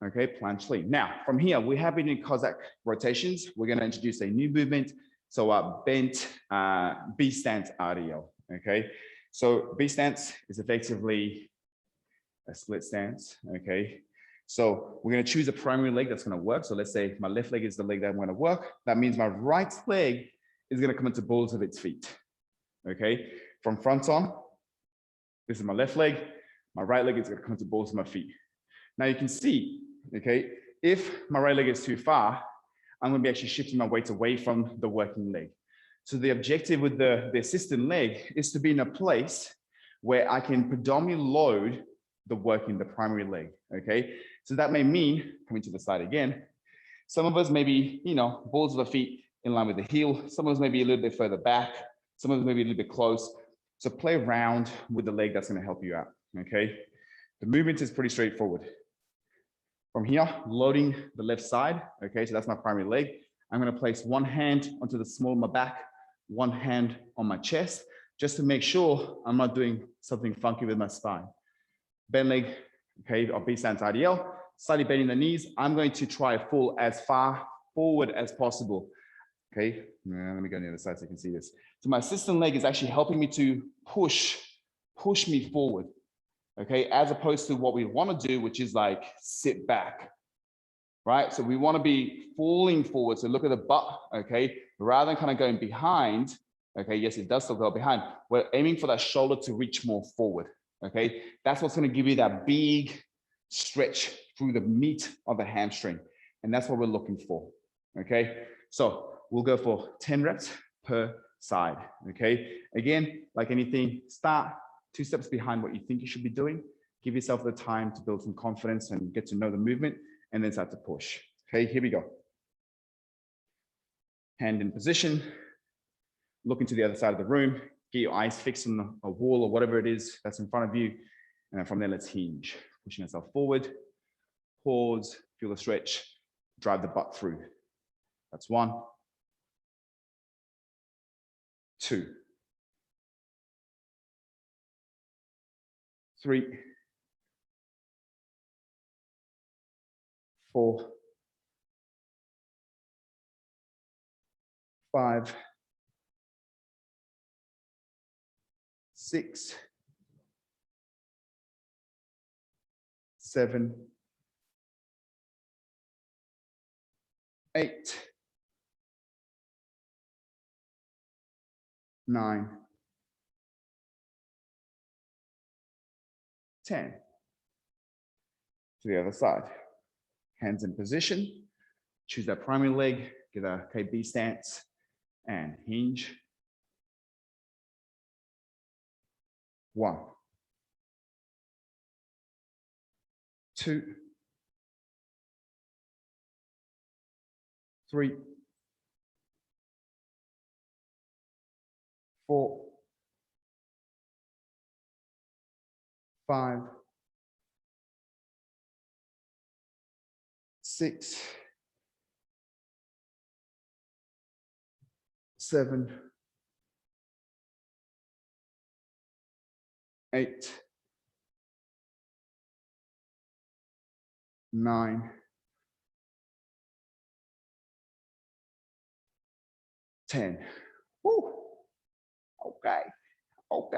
Okay, planche lean. Now, from here, we have been in Cossack rotations. We're going to introduce a new movement. So our bent B stance RDL. Okay, so B stance is effectively a split stance. Okay, so we're going to choose a primary leg that's going to work. So let's say my left leg is the leg that I'm going to work. That means my right leg is going to come into balls of its feet. Okay, from front on, this is my left leg. My right leg is going to come into balls of my feet. Now you can see, okay, if my right leg is too far, I'm going to be actually shifting my weight away from the working leg. So the objective with the assistant leg is to be in a place where I can predominantly load the primary leg, okay? So that may mean, coming to the side again, some of us may be, balls of the feet in line with the heel. Some of us may be a little bit further back. Some of us may be a little bit close. So play around with the leg that's going to help you out, okay? The movement is pretty straightforward. From here, loading the left side, okay, so that's my primary leg. I'm going to place one hand onto the small of my back, one hand on my chest, just to make sure I'm not doing something funky with my spine. Bend leg, okay, or B stance RDL, slightly bending the knees. I'm going to try pull as far forward as possible. Okay, let me go on the other side so you can see this. So my assistant leg is actually helping me to push me forward. Okay, as opposed to what we want to do, which is like sit back, right? So we want to be falling forward. So look at the butt, okay? Rather than kind of going behind, okay, yes, it does still go behind. We're aiming for that shoulder to reach more forward, okay? That's what's going to give you that big stretch through the meat of the hamstring. And that's what we're looking for, okay? So we'll go for 10 reps per side, okay? Again, like anything, start 2 steps behind what you think you should be doing. Give yourself the time to build some confidence and get to know the movement, and then start to push. Okay, here we go. Hand in position. Look into the other side of the room. Get your eyes fixed on a wall or whatever it is that's in front of you. And then from there, let's hinge. Pushing yourself forward. Pause. Feel the stretch. Drive the butt through. That's 1, 2, 3, 4, 5, 6, 7, 8, 9, 10. To the other side. Hands in position. Choose that primary leg. Get a KB stance and hinge. 1, 2, 3, 4, 5, 6, 7, 8, 9, 10. Woo. Okay. Okay.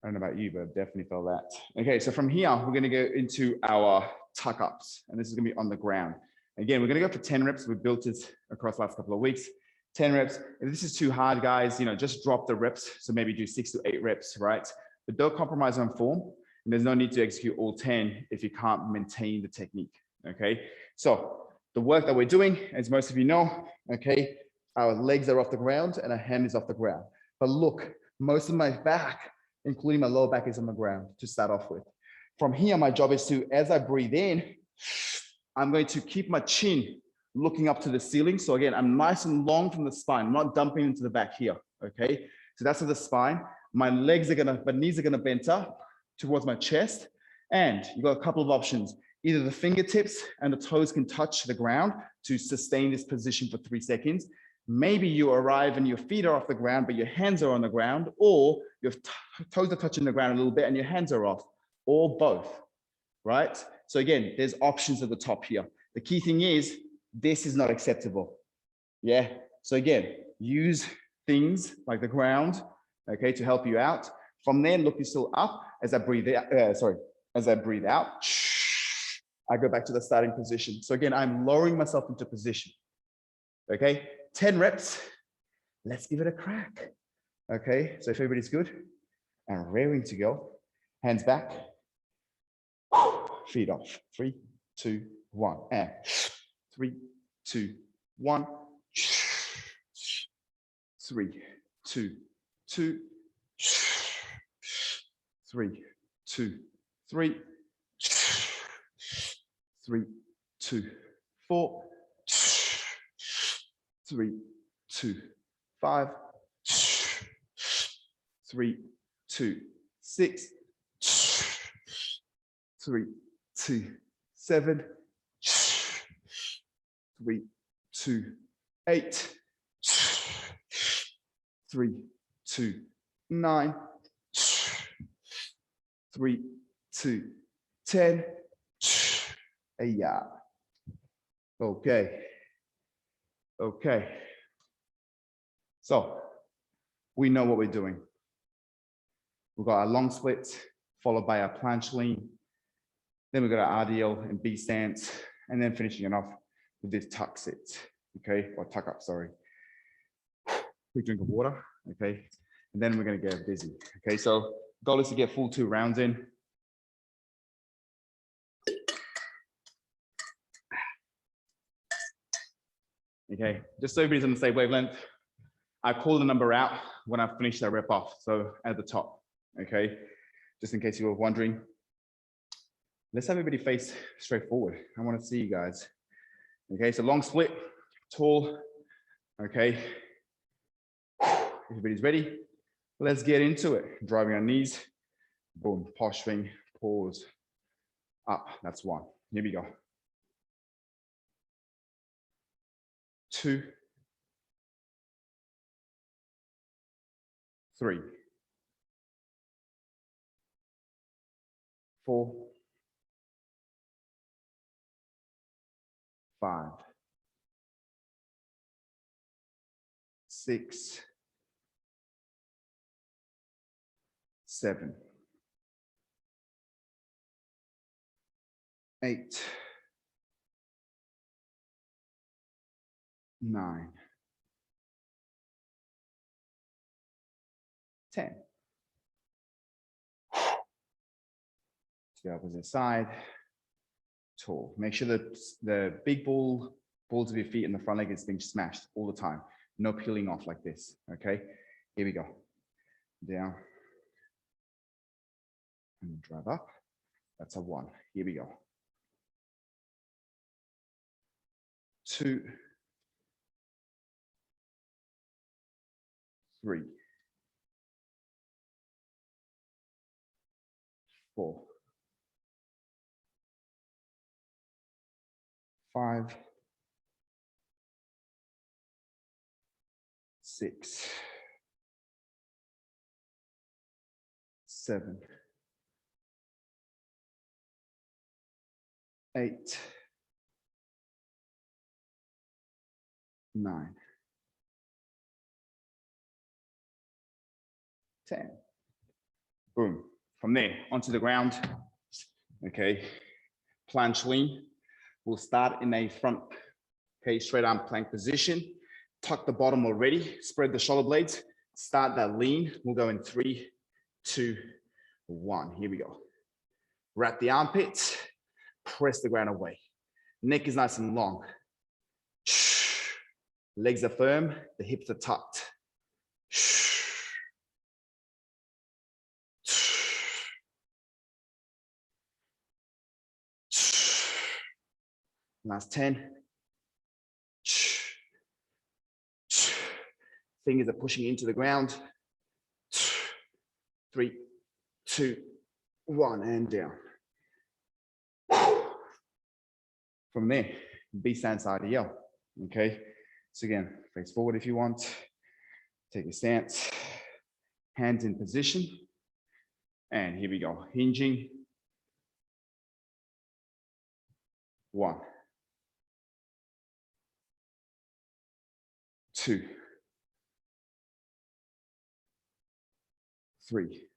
I don't know about you, but I've definitely felt that. Okay, so from here, we're going to go into our tuck ups, and this is going to be on the ground. Again, we're going to go for 10 reps. We've built it across the last couple of weeks. 10 reps. If this is too hard, guys, just drop the reps. So maybe do 6 to 8 reps, right? But don't compromise on form. And there's no need to execute all 10 if you can't maintain the technique, okay? So the work that we're doing, as most of you know, okay, our legs are off the ground and our hand is off the ground. But look, most of my back, including my lower back, is on the ground to start off with. From here, my job is to, as I breathe in, I'm going to keep my chin looking up to the ceiling. So again, I'm nice and long from the spine. I'm not dumping into the back here, okay? So that's to the spine. My legs are gonna, my knees are gonna bend up towards my chest. And you've got a couple of options. Either the fingertips and the toes can touch the ground to sustain this position for 3 seconds. Maybe you arrive and your feet are off the ground, but your hands are on the ground, or your toes are touching the ground a little bit and your hands are off, or both, right? So again, there's options at the top here. The key thing is, this is not acceptable. Yeah. So again, use things like the ground, okay, to help you out. From there, look still up as I breathe out. As I breathe out, I go back to the starting position. So again, I'm lowering myself into position. Okay, 10 reps. Let's give it a crack. Okay, so if everybody's good and raring to go, hands back, feet off. 3, 2, 1, and 3, 2, 1, 3, 2, 2, 3, 2, 3, 3, 2, 4, 3, 2, 5, 3, 2, 6, 3, 2, 7, 3, 2, 8, 3, 2, 9, 3, 2, 10. Yeah. Okay. Okay. So we know what we're doing. We've got our long splits followed by our planche lean. Then we've got our RDL and B stance, and then finishing it off with this tuck sit. Okay, or tuck up, sorry. Quick drink of water. Okay, and then we're going to get busy. Okay, so goal is to get full 2 rounds in. Okay, just so everybody's on the same wavelength, I call the number out when I finish that rep off. So at the top, okay, just in case you were wondering. Let's have everybody face straight forward. I want to see you guys. Okay, so long split, tall. Okay, everybody's ready. Let's get into it. Driving our knees, boom, posturing, pause, up. That's 1. Here we go. 2, 3, 4, 5, 6, 7, 8, 9, 10. To the opposite side, tall. Make sure that the big balls of your feet and the front leg is being smashed all the time. No peeling off like this, okay? Here we go. Down. And drive up. That's a 1. Here we go. 2, 3, 4, 5, 6, 7, 8, 9, 10. Boom. From there, onto the ground. Okay. Planche lean. We'll start in a front, okay, straight arm plank position. Tuck the bottom already, spread the shoulder blades, start that lean. We'll go in 3, 2, 1. Here we go. Wrap the armpits, press the ground away. Neck is nice and long. Legs are firm, the hips are tucked. Last 10. Fingers are pushing into the ground. 3, 2, 1, and down. From there, B stance RDL. Okay, so again, face forward if you want. Take a stance, hands in position, and here we go. Hinging. 1, 2, 3,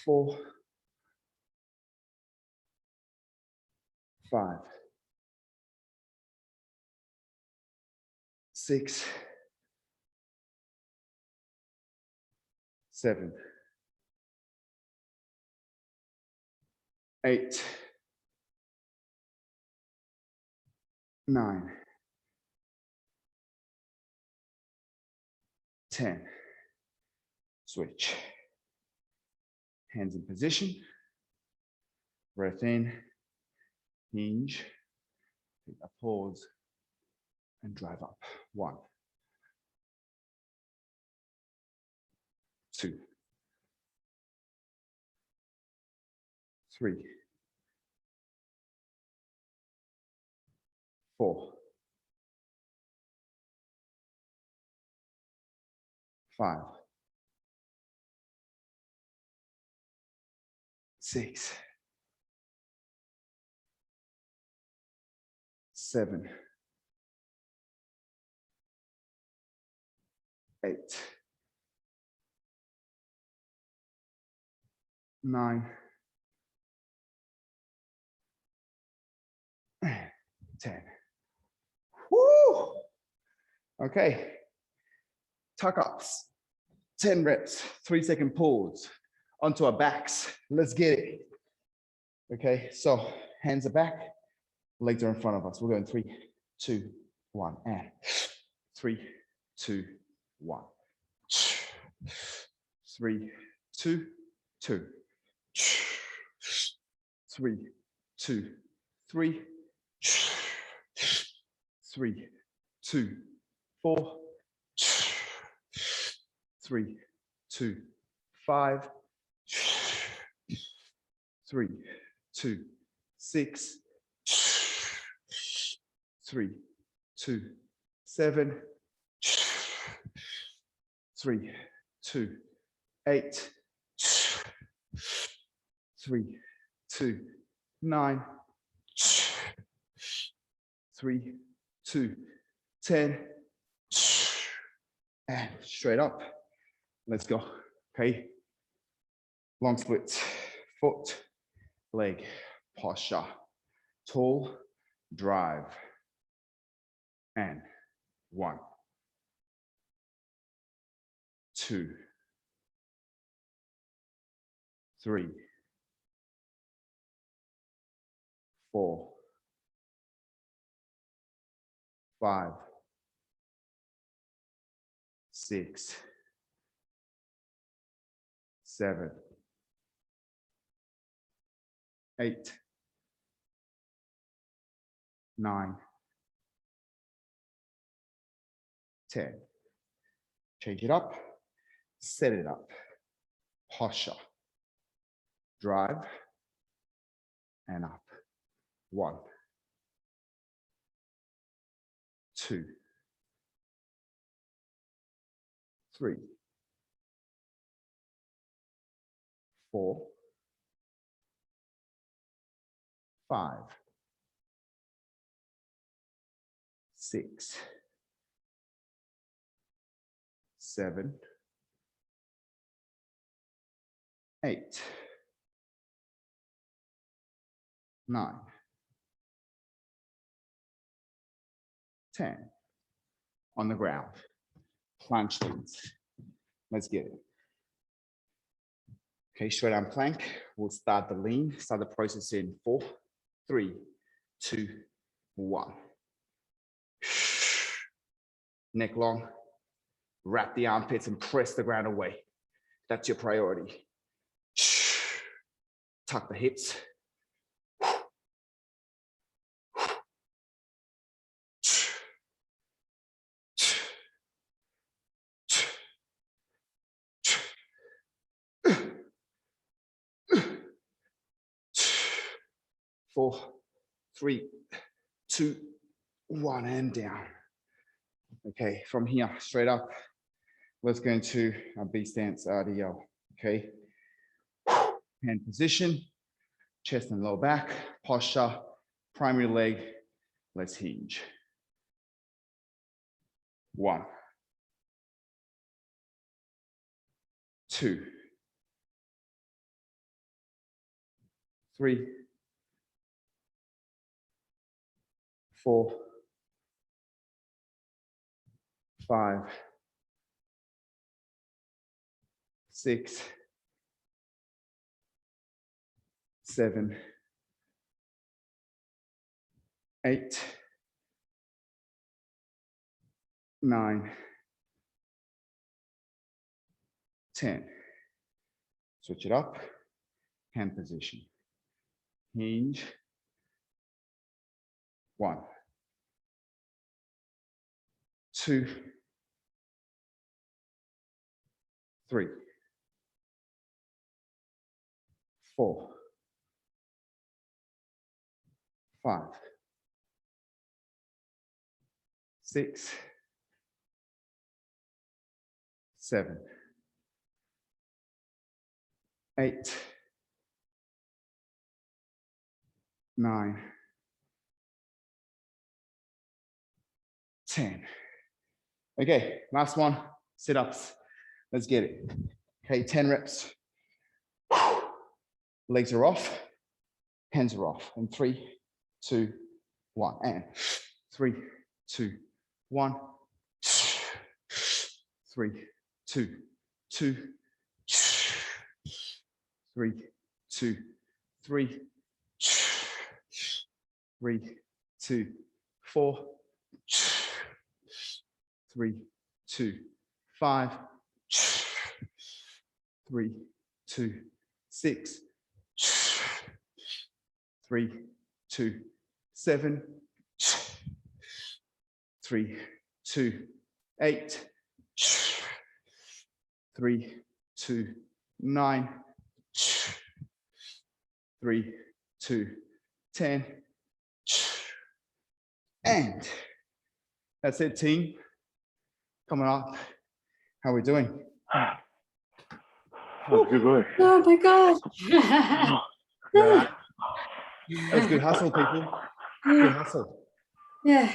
4, 5, 6, 7, 8, 9, 10. Switch. Hands in position. Breath in. Hinge. Take a pause. And drive up. 1, 2, 3, 4, 5, 6, 7, 8, 9, 10. Woo! Okay. Tuck ups. 10 reps. 3-second pause. Onto our backs. Let's get it. Okay, so hands are back. Legs are in front of us. We're going 3, 2, 1, and 3, 2, 1. 3, 2, 2. 3, 2, 3. 3, 2, 4. 3, 2, 5. 3, 2, 6. 3, 2, 7. 3, 2, 8. 3, 2, 9. 3, 2, 10. And straight up. Let's go. Okay. Long splits. Foot, leg, posture. Tall, drive. And 1, 2, 3, 4, 5, 6, 7, 8, 9, 10. Change it up, set it up. Posture. Drive and up. 1, 2, 3, 4, 5, 6, 7, 8, 9, 10. On the ground. Planche leans. Let's get it. Okay, straight arm plank. We'll start the lean, start the process in 4, 3, 2, 1. Neck long. Wrap the armpits and press the ground away. That's your priority. Tuck the hips. 4, 3, 2, 1, and down. Okay, from here, straight up, let's go into our B stance RDL. Okay, hand position, chest and lower back, posture, primary leg, let's hinge. 1, 2, 3, 4, 5, 6, 7, 8, 9, 10. Switch it up, hand position. Hinge. 1, 2, 3, 4, 5, 6, 7, 8, 9, 10. Okay, last one, sit-ups. Let's get it. Okay, 10 reps. Legs are off, hands are off. And 3, 2, 1. And 3, 2, 1. 3, 2, 2. 3, 2, 3. 3, 2, 4. 3, 2, 5. 3, 2, 6. 3, 2, 7. 3, 2, 8. 3, 2, 9. 3, 2, 10. And that's it, team. Coming up. How are we doing? That was good work. Oh my God. That was good hustle, people. Good hustle. Yeah.